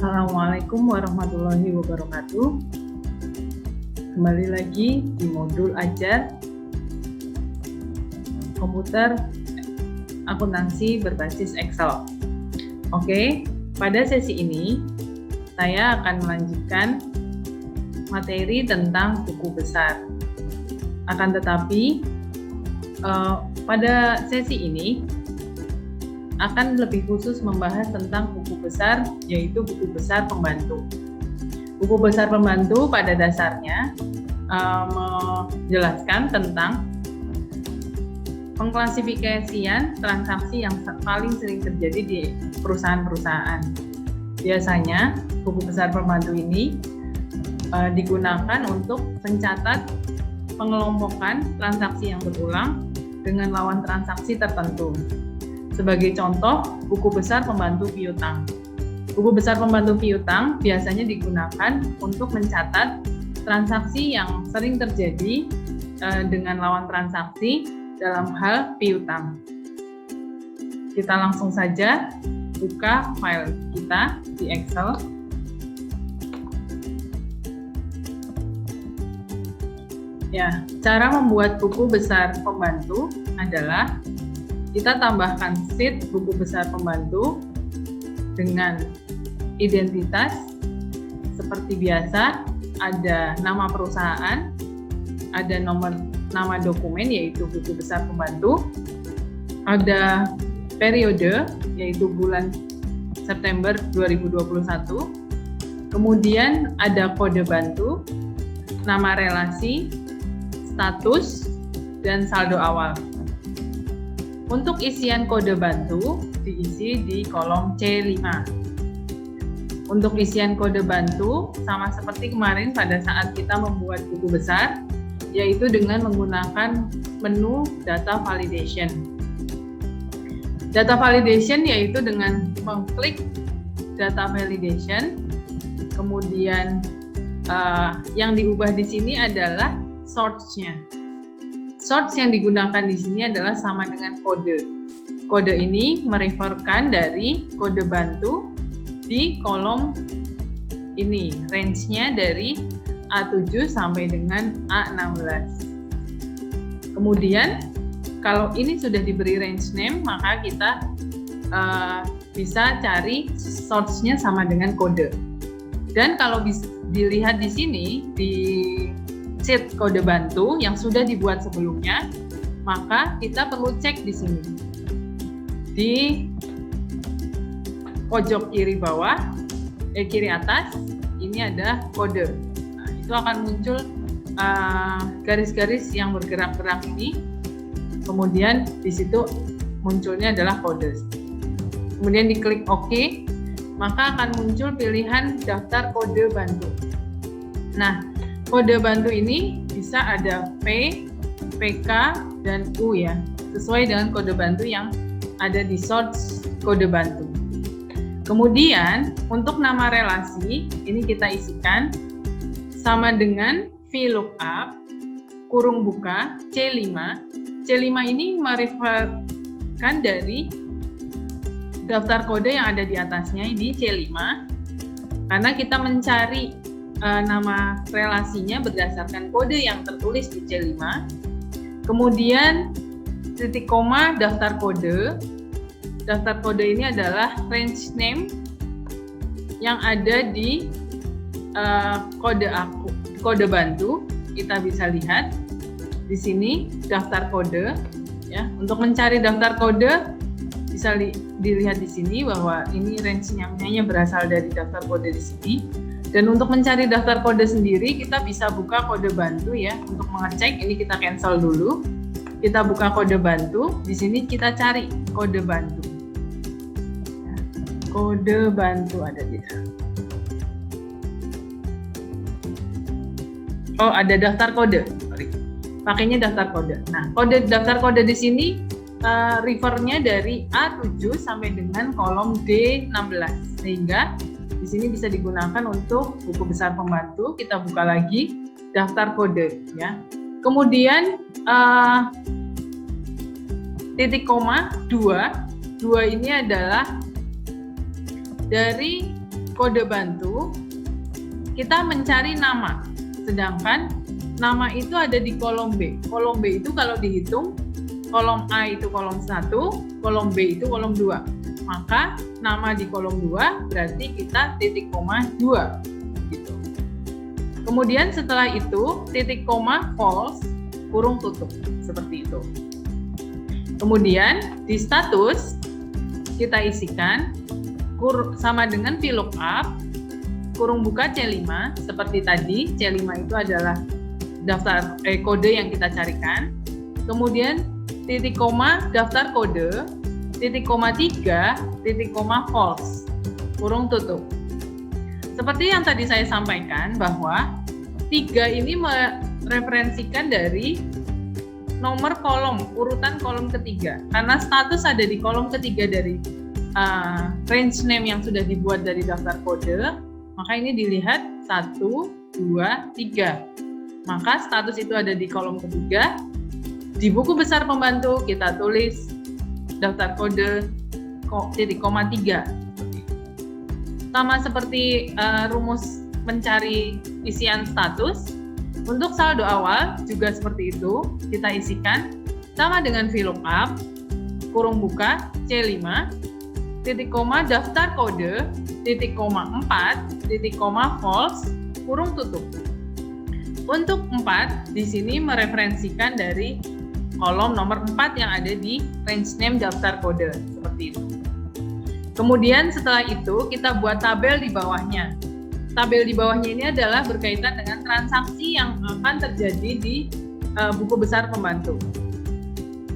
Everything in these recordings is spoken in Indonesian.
Assalamualaikum warahmatullahi wabarakatuh. Kembali lagi di modul ajar komputer akuntansi berbasis Excel. Oke, pada sesi ini saya akan melanjutkan materi tentang buku besar. Akan tetapi pada sesi ini akan lebih khusus membahas tentang buku besar, yaitu buku besar pembantu. Buku besar pembantu pada dasarnya menjelaskan tentang pengklasifikasian transaksi yang paling sering terjadi di perusahaan-perusahaan. Biasanya buku besar pembantu ini digunakan untuk mencatat pengelompokan transaksi yang berulang dengan lawan transaksi tertentu. Sebagai contoh, buku besar pembantu piutang. Buku besar pembantu piutang biasanya digunakan untuk mencatat transaksi yang sering terjadi dengan lawan transaksi dalam hal piutang. Kita langsung saja buka file kita di Excel. Ya, cara membuat buku besar pembantu adalah kita tambahkan sheet buku besar pembantu dengan identitas seperti biasa, ada nama perusahaan, ada nama dokumen yaitu buku besar pembantu, ada periode yaitu bulan September 2021, kemudian ada kode bantu, nama relasi, status, dan saldo awal. Untuk isian kode bantu diisi di kolom C5. Untuk isian kode bantu sama seperti kemarin pada saat kita membuat buku besar, yaitu dengan menggunakan menu data validation. Data validation yaitu dengan mengklik data validation, kemudian yang diubah di sini adalah source-nya. Source yang digunakan di sini adalah sama dengan kode. Kode ini mereferkan dari kode bantu di kolom ini. Range-nya dari A7 sampai dengan A16. Kemudian, kalau ini sudah diberi range name, maka kita bisa cari source-nya sama dengan kode. Dan kalau dilihat di sini, di sheet kode bantu yang sudah dibuat sebelumnya, maka kita perlu cek di sini. Di pojok kiri bawah, kiri atas, ini ada kode. Nah, itu akan muncul garis-garis yang bergerak-gerak ini. Kemudian di situ munculnya adalah kode. Kemudian diklik OK, maka akan muncul pilihan daftar kode bantu. Nah, kode bantu ini bisa ada P, PK, dan U ya, sesuai dengan kode bantu yang ada di source kode bantu. Kemudian untuk nama relasi ini kita isikan sama dengan VLOOKUP kurung buka C5. C5 ini mereferkan dari daftar kode yang ada di atasnya ini C5, karena kita mencari nama relasinya berdasarkan kode yang tertulis di C5. Kemudian titik koma daftar kode. Daftar kode ini adalah range name yang ada di kode bantu. Kita bisa lihat di sini daftar kode ya. Untuk mencari daftar kode bisa dilihat di sini bahwa ini range-nya berasal dari daftar kode di sini. Dan untuk mencari daftar kode sendiri, kita bisa buka kode bantu ya. Untuk mengecek, ini kita cancel dulu. Kita buka kode bantu. Di sini kita cari kode bantu. Kode bantu ada di sana. Oh, ada daftar kode. Sorry. Pakainya daftar kode. Nah, daftar kode di sini refernya dari A7 sampai dengan kolom D16. Sehingga di sini bisa digunakan untuk buku besar pembantu. Kita buka lagi daftar kode ya. Kemudian titik koma 2 ini adalah dari kode bantu, kita mencari nama. Sedangkan nama itu ada di kolom B. Kolom B itu kalau dihitung, kolom A itu kolom 1, kolom B itu kolom 2. Maka nama di kolom 2 berarti kita titik koma 2. Gitu. Kemudian setelah itu titik koma false, kurung tutup. Seperti itu. Kemudian di status kita isikan sama dengan VLOOKUP, kurung buka C5, seperti tadi. C5 itu adalah daftar kode yang kita carikan. Kemudian titik koma daftar kode, titik koma 3, titik koma false, kurung tutup. Seperti yang tadi saya sampaikan bahwa 3 ini mereferensikan dari nomor kolom, urutan kolom ketiga. Karena status ada di kolom ketiga dari range name yang sudah dibuat dari daftar kode, maka ini dilihat 1, 2, 3. Maka status itu ada di kolom ketiga. Di buku besar pembantu kita tulis daftar kode titik koma 3. Sama seperti rumus mencari isian status, untuk saldo awal juga seperti itu, kita isikan sama dengan VLOOKUP, kurung buka C5, titik koma daftar kode, titik koma 4, titik koma false, kurung tutup. Untuk 4 di sini mereferensikan dari kolom nomor 4 yang ada di range name daftar kode, seperti itu. Kemudian setelah itu kita buat tabel di bawahnya. Tabel di bawahnya ini adalah berkaitan dengan transaksi yang akan terjadi di buku besar pembantu.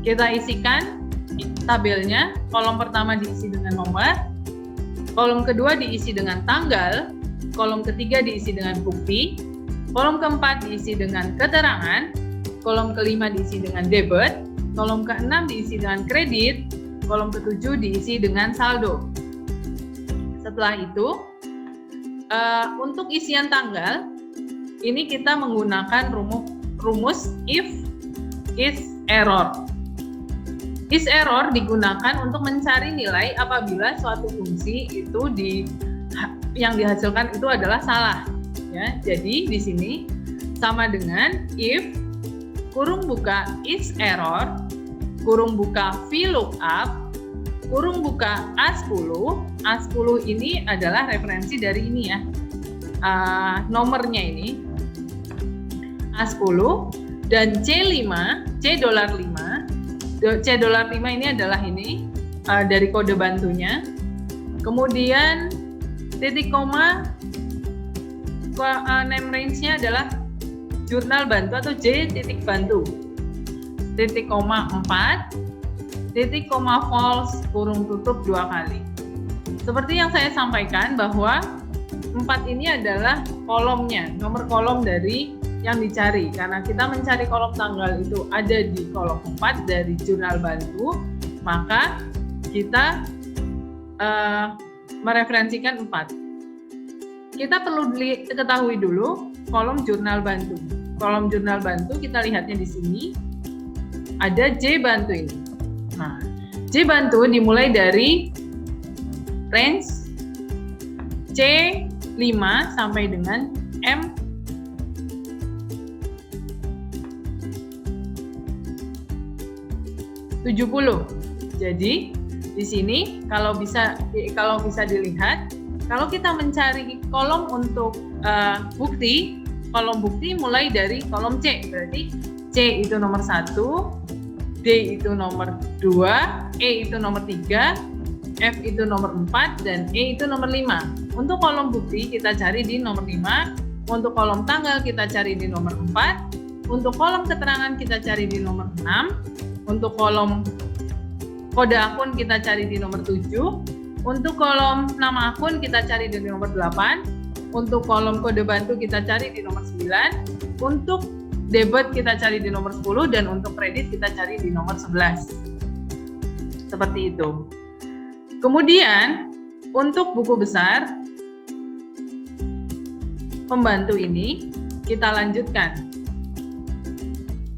Kita isikan tabelnya, kolom pertama diisi dengan nomor, kolom kedua diisi dengan tanggal, kolom ketiga diisi dengan bukti, kolom keempat diisi dengan keterangan, kolom kelima diisi dengan debit, kolom keenam diisi dengan kredit, kolom ketujuh diisi dengan saldo. Setelah itu, untuk isian tanggal, ini kita menggunakan rumus if is error. Is error digunakan untuk mencari nilai apabila suatu fungsi itu yang dihasilkan itu adalah salah. Ya, jadi di sini sama dengan if kurung buka is error, kurung buka VLOOKUP, kurung buka A10. A10 ini adalah referensi dari ini ya, nomornya ini A10, dan C5, C$5. C$5 ini adalah ini dari kode bantunya. Kemudian titik koma name range-nya adalah jurnal bantu atau J titik bantu. Titik koma 4, titik koma false, kurung tutup 2 kali. Seperti yang saya sampaikan bahwa 4 ini adalah kolomnya, nomor kolom dari yang dicari. Karena kita mencari kolom tanggal itu ada di kolom 4 dari jurnal bantu, maka kita mereferensikan 4. Kita perlu ketahui dulu kolom jurnal bantu. Kolom jurnal bantu kita lihatnya di sini ada J bantu ini. Nah, J bantu dimulai dari range C5 sampai dengan M70. Jadi di sini kalau bisa dilihat, kalau kita mencari kolom untuk bukti, kolom bukti mulai dari kolom C. Berarti C itu nomor 1, D itu nomor 2, E itu nomor 3, F itu nomor 4, dan E itu nomor 5. Untuk kolom bukti kita cari di nomor 5, untuk kolom tanggal kita cari di nomor 4, untuk kolom keterangan kita cari di nomor 6, untuk kolom kode akun kita cari di nomor 7, untuk kolom nama akun kita cari di nomor 8, untuk kolom kode bantu kita cari di nomor 9, untuk debit kita cari di nomor 10, dan untuk kredit kita cari di nomor 11. Seperti itu. Kemudian untuk buku besar pembantu ini kita lanjutkan.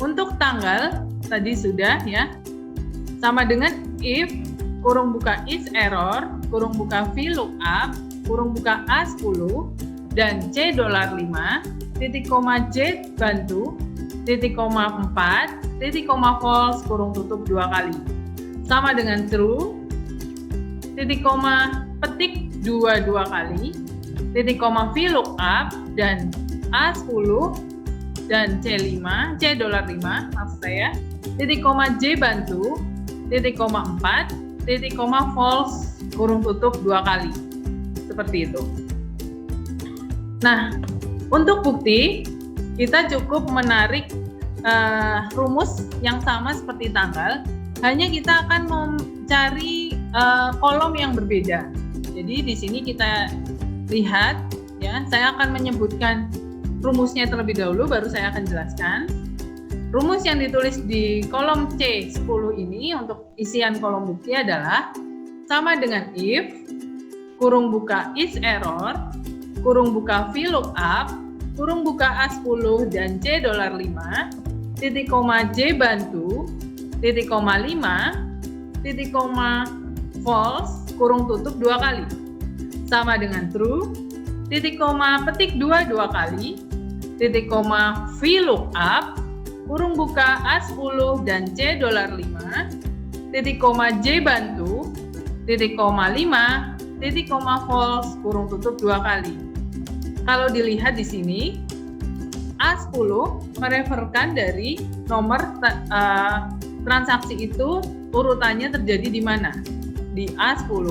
Untuk tanggal tadi sudah ya, sama dengan if kurung buka is error, kurung buka VLOOKUP, kurung buka A10 dan C $5, titik koma J bantu, titik koma 4, titik koma false kurung tutup 2 kali. Sama dengan true, titik koma petik 2 kali, titik koma VLOOKUP dan A10 dan C5 maksud saya, titik koma J bantu, titik koma 4, titik koma false kurung tutup 2 kali. Seperti itu. Nah, untuk bukti kita cukup menarik rumus yang sama seperti tanggal, hanya kita akan mencari kolom yang berbeda. Jadi di sini kita lihat ya, saya akan menyebutkan rumusnya terlebih dahulu, baru saya akan jelaskan. Rumus yang ditulis di kolom C10 ini untuk isian kolom bukti adalah sama dengan if, kurung buka is error, kurung buka VLOOKUP, kurung buka A10 dan C $5, titik koma J bantu, titik koma 5, titik koma false, kurung tutup 2 kali. Sama dengan true, titik koma petik 2 kali, titik koma VLOOKUP, kurung buka A10 dan C $5, titik koma J bantu, titik koma 5, titik koma false, kurung tutup 2 kali. Kalau dilihat di sini, A10 mereferkan dari nomor transaksi itu urutannya terjadi di mana? Di A10.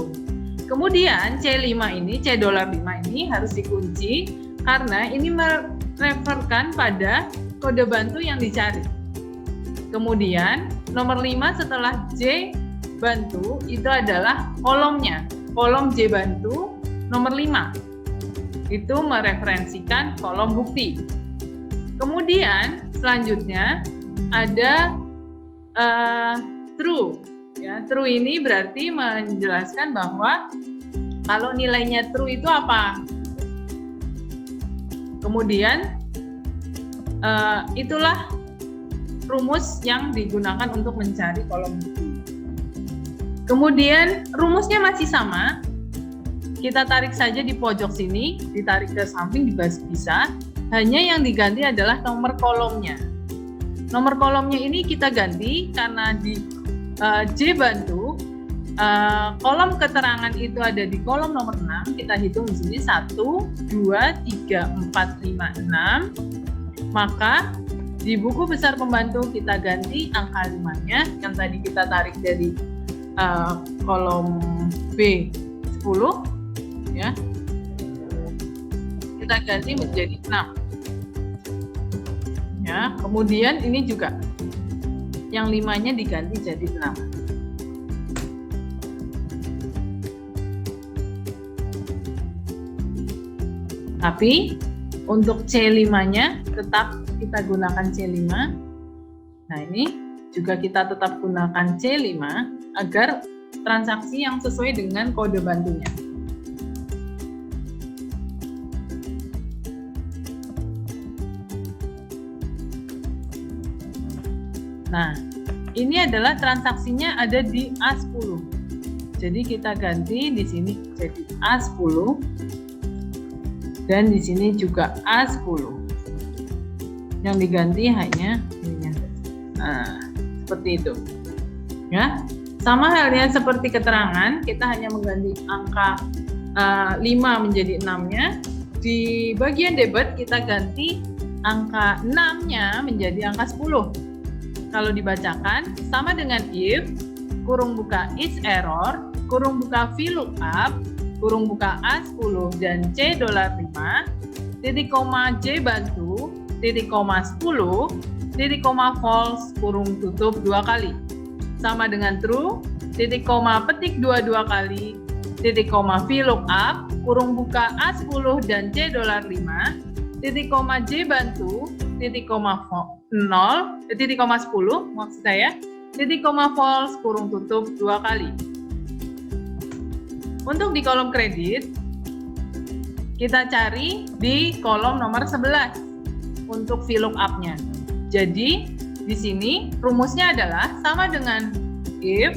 Kemudian C5 ini, C $5 ini harus dikunci karena ini mereferkan pada kode bantu yang dicari. Kemudian nomor 5 setelah J bantu itu adalah kolomnya. Kolom J bantu nomor 5. Itu mereferensikan kolom bukti. Kemudian selanjutnya ada true. Ya, true ini berarti menjelaskan bahwa kalau nilainya true itu apa. Kemudian itulah rumus yang digunakan untuk mencari kolom bukti. Kemudian rumusnya masih sama. Kita tarik saja di pojok sini, ditarik ke samping bisa. Hanya yang diganti adalah nomor kolomnya. Nomor kolomnya ini kita ganti karena di J bantu kolom keterangan itu ada di kolom nomor 6. Kita hitung di sini 1, 2, 3, 4, 5, 6. Maka di buku besar pembantu kita ganti angka 5-nya yang tadi kita tarik dari kolom B10 ya. Kita ganti menjadi 6. Ya, kemudian ini juga yang 5-nya diganti jadi 6. Tapi untuk C5-nya tetap kita gunakan C5. Nah, ini juga kita tetap gunakan C5 agar transaksi yang sesuai dengan kode bantunya. Nah, ini adalah transaksinya ada di A10. Jadi kita ganti di sini jadi A10 dan di sini juga A10. Yang diganti hanya ini. Nah, seperti itu. Ya. Sama halnya seperti keterangan, kita hanya mengganti angka 5 menjadi 6-nya. Di bagian debit kita ganti angka 6-nya menjadi angka 10. Kalau dibacakan sama dengan if, kurung buka is error, kurung buka VLOOKUP, kurung buka A10 dan C $5, titik koma J bantu, titik koma 10, titik koma false, kurung tutup 2 kali. Sama dengan true, titik koma petik 2 kali, titik koma VLOOKUP, kurung buka A10 dan C $5, titik koma J bantu, titik koma 0, titik koma 10 maksud saya, titik koma false, kurung tutup 2 kali. Untuk di kolom kredit, kita cari di kolom nomor 11 untuk VLOOKUP-nya. Jadi di sini rumusnya adalah sama dengan if,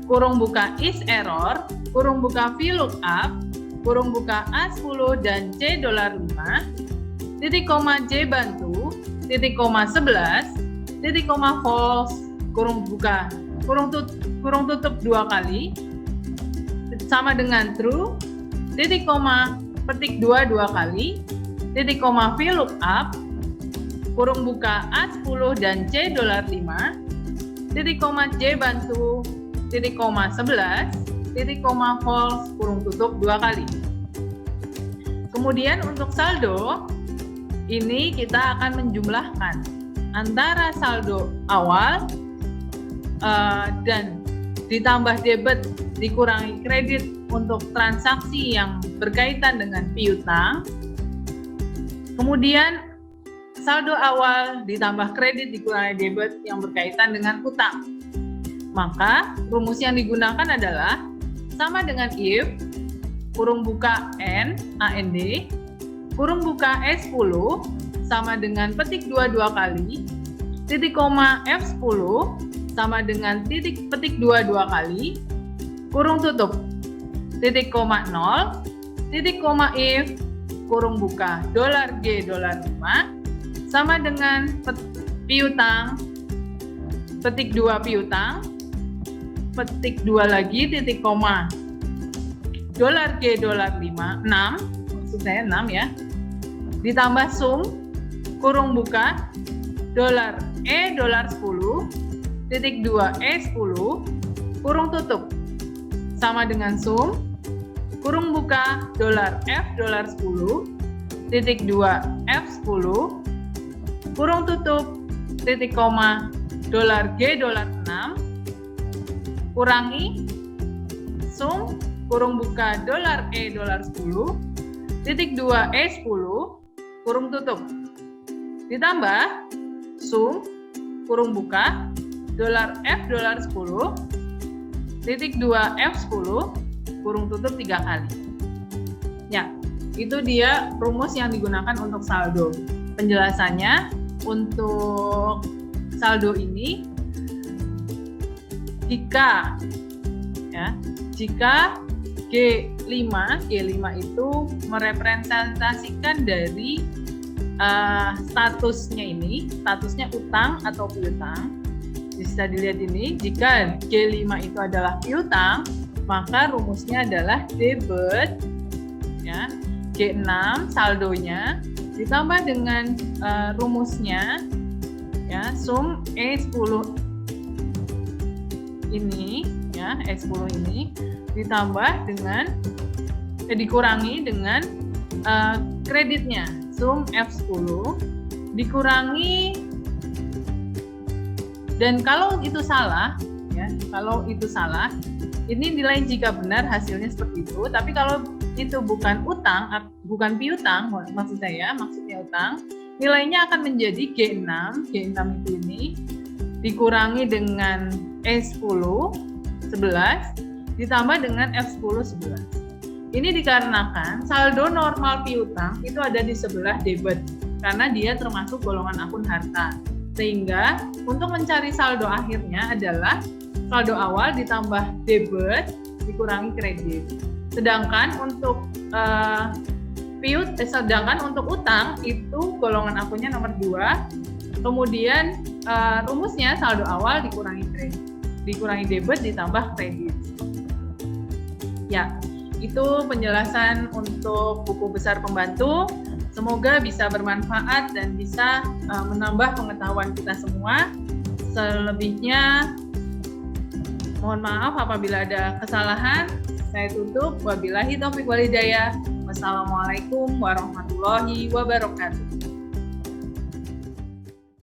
kurung buka is error, kurung buka VLOOKUP, kurung buka A10 dan C $5, titik koma J bantu, titik koma 11, titik koma false, kurung buka, kurung tutup 2 kali, sama dengan true, titik koma petik 2 kali, titik koma VLOOKUP, kurung buka A10 dan C $5, titik koma J bantu, titik koma 11, titik koma false, kurung tutup 2 kali. Kemudian untuk saldo, ini kita akan menjumlahkan antara saldo awal dan ditambah debit dikurangi kredit untuk transaksi yang berkaitan dengan piutang. Kemudian saldo awal ditambah kredit dikurangi debit yang berkaitan dengan utang. Maka rumus yang digunakan adalah sama dengan if kurung buka N AND kurung buka S10 sama dengan petik 2 kali, titik koma F10 sama dengan titik petik 2 kali, kurung tutup, titik koma 0, titik koma if, kurung buka $G $5 sama dengan piutang, petik 2 piutang, petik 2 lagi, titik koma $G $5, 6, maksud saya 6 ya, ditambah sum, kurung buka, $E $10, titik 2 E10, kurung tutup, sama dengan sum, kurung buka, $F $10, titik 2 F10, kurung tutup, titik koma, $G $6, kurangi, sum, kurung buka, E $10, titik 2 E10, kurung tutup, ditambah sum, kurung buka, $F $10, titik 2 F10, kurung tutup 3 kali. Ya, itu dia rumus yang digunakan untuk saldo. Penjelasannya untuk saldo ini, jika G5 itu merepresentasikan dari statusnya utang atau piutang. Bisa dilihat ini, jika G5 itu adalah piutang, maka rumusnya adalah debit, ya, G6 saldonya ditambah dengan rumusnya, ya, sum E10 ini, ya, E10 ini ditambah dengan dikurangi dengan kreditnya, sum F10 dikurangi, dan kalau itu salah, ya, kalau itu salah, ini nilai jika benar hasilnya seperti itu. Tapi kalau itu bukan utang, bukan piutang, maksudnya utang, nilainya akan menjadi G6 itu ini dikurangi dengan E10 11 ditambah dengan F10 11. Ini dikarenakan saldo normal piutang itu ada di sebelah debit karena dia termasuk golongan akun harta. Sehingga untuk mencari saldo akhirnya adalah saldo awal ditambah debit dikurangi kredit. Sedangkan untuk utang itu golongan akunnya nomor 2. Kemudian rumusnya saldo awal dikurangi kredit, dikurangi debit ditambah kredit. Ya, itu penjelasan untuk buku besar pembantu. Semoga bisa bermanfaat dan bisa menambah pengetahuan kita semua. Selebihnya mohon maaf apabila ada kesalahan. Saya tutup. Wabillahi taufiq wal hidayah. Wassalamualaikum warahmatullahi wabarakatuh.